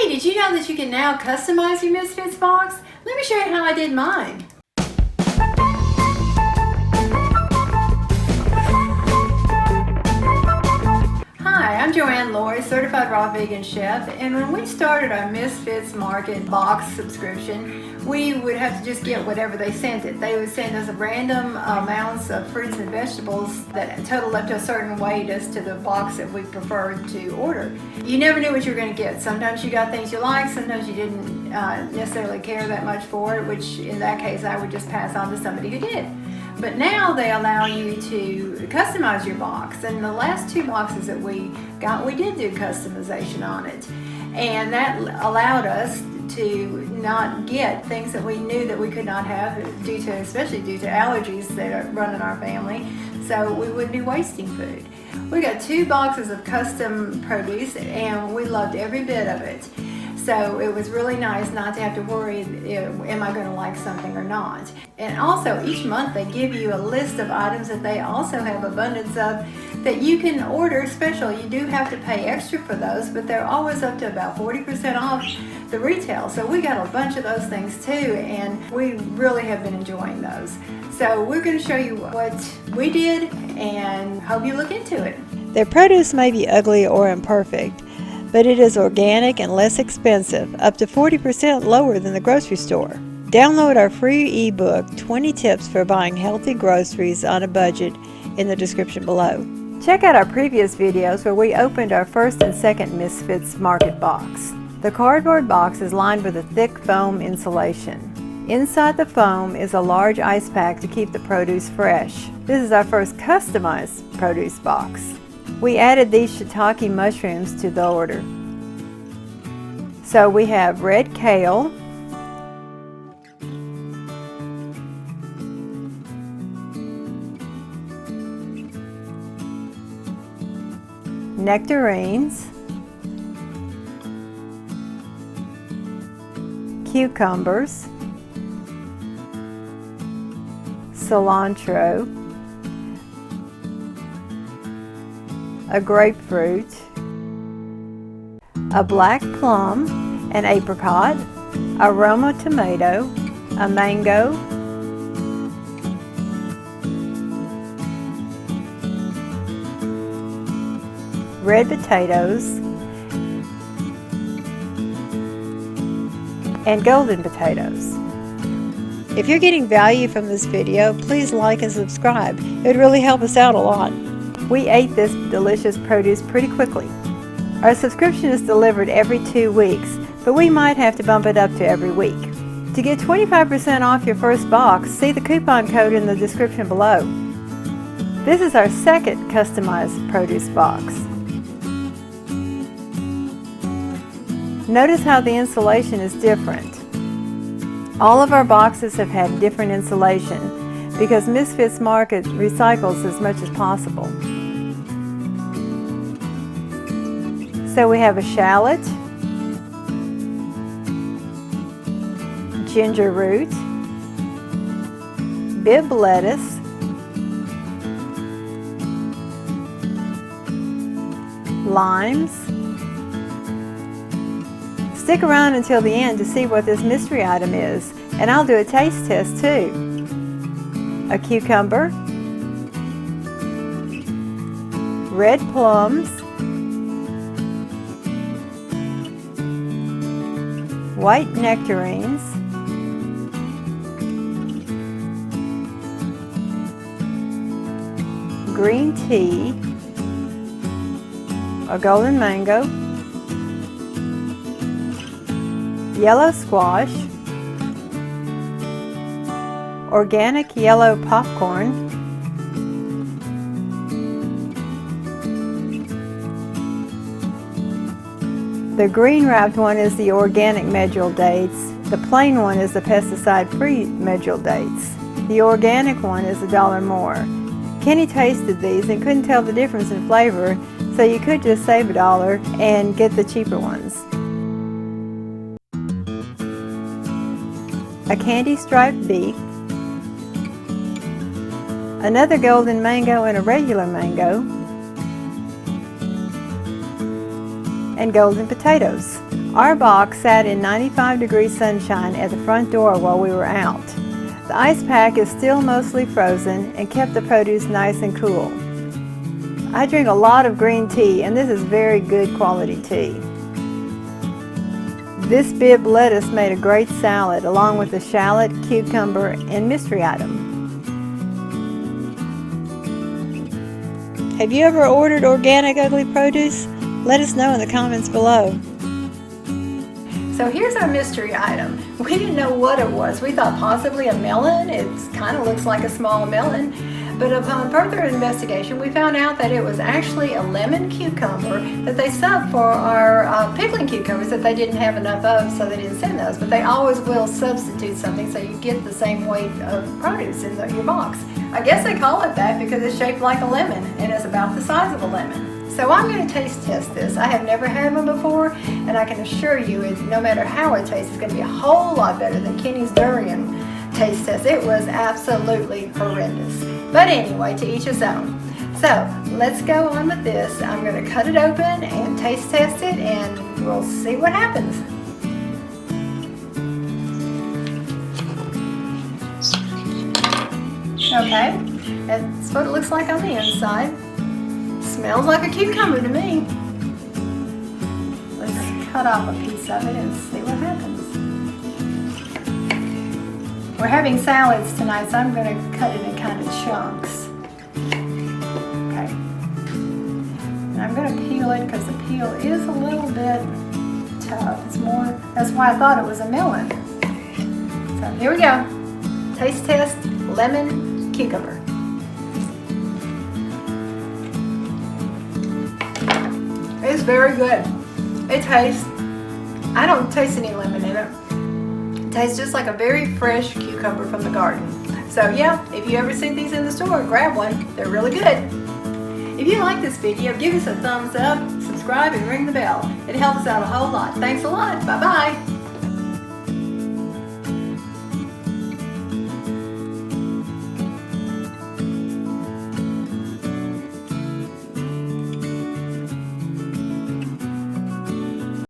Hey, did you know that you can now customize your Misfits box? Let me show you how I did mine. Hi, I'm Joann, certified raw vegan chef, and when we started our Misfits Market box subscription, we would have to just get whatever they sent it. They would send us random amounts of fruits and vegetables that totaled up to a certain weight as to the box that we preferred to order. You never knew what you were going to get. Sometimes you got things you liked, sometimes you didn't necessarily care that much for it, which in that case I would just pass on to somebody who did. But now they allow you to customize your box, and the last two boxes that we got, we did do customization on it, and that allowed us to not get things that we knew that we could not have especially due to allergies that run in our family, so we wouldn't be wasting food. We got 2 boxes of custom produce and we loved every bit of it. So it was really nice not to have to worry, am I going to like something or not? And also each month they give you a list of items that they also have abundance of that you can order special. You do have to pay extra for those, but they're always up to about 40% off the retail. So we got a bunch of those things too, and we really have been enjoying those. So we're going to show you what we did and hope you look into it. Their produce may be ugly or imperfect, but it is organic and less expensive, up to 40% lower than the grocery store. Download our free ebook, 20 Tips for Buying Healthy Groceries on a Budget, in the description below. Check out our previous videos where we opened our first and second Misfits Market box. The cardboard box is lined with a thick foam insulation. Inside the foam is a large ice pack to keep the produce fresh. This is our first customized produce box. We added these shiitake mushrooms to the order. So we have red kale, nectarines, cucumbers, cilantro, a grapefruit, a black plum, an apricot, a Roma tomato, a mango, red potatoes, and golden potatoes. If you're getting value from this video, please like and subscribe. It would really help us out a lot. We ate this delicious produce pretty quickly. Our subscription is delivered every 2 weeks, but we might have to bump it up to every week. To get 25% off your first box, see the coupon code in the description below. This is our second customized produce box. Notice how the insulation is different. All of our boxes have had different insulation because Misfits Market recycles as much as possible. So we have a shallot, ginger root, Bibb lettuce, limes. Stick around until the end to see what this mystery item is, and I'll do a taste test too. A cucumber, red plums, white nectarines, green tea, a golden mango, yellow squash, organic yellow popcorn, the green wrapped one is the organic medjool dates, the plain one is the pesticide-free medjool dates. The organic one is $1 more. Kenny tasted these and couldn't tell the difference in flavor, so you could just save $1 and get the cheaper ones. A candy striped beet, another golden mango and a regular mango, and golden potatoes. Our box sat in 95-degree sunshine at the front door while we were out. The ice pack is still mostly frozen and kept the produce nice and cool. I drink a lot of green tea, and this is very good quality tea. This Bibb lettuce made a great salad along with the shallot, cucumber, and mystery item. Have you ever ordered organic ugly produce? Let us know in the comments below. So here's our mystery item. We didn't know what it was. We thought possibly a melon. It kind of looks like a small melon. But upon further investigation, we found out that it was actually a lemon cucumber that they subbed for our pickling cucumbers that they didn't have enough of, so they didn't send those. But they always will substitute something so you get the same weight of produce in your box. I guess they call it that because it's shaped like a lemon and it's about the size of a lemon. So I'm going to taste test this. I have never had one before, and I can assure you, no matter how it tastes, it's going to be a whole lot better than Kenny's DURIAN taste test. It was absolutely horrendous. But anyway, to each his own. So let's go on with this. I'm going to cut it open and taste test it, and we'll see what happens. Okay, that's what it looks like on the inside. Smells like a cucumber to me. Let's cut off a piece of it and see what happens. We're having salads tonight, so I'm going to cut it in kind of chunks. Okay. And I'm going to peel it because the peel is a little bit tough. It's more, that's why I thought it was a melon. So here we go. Taste test, lemon cucumber. It's very good. It tastes, I don't taste any lemon in it. It tastes just like a very fresh cucumber from the garden. So yeah, if you ever see these in the store, grab one. They're really good. If you like this video, give us a thumbs up, subscribe, and ring the bell. It helps us out a whole lot. Thanks a lot. Bye-bye.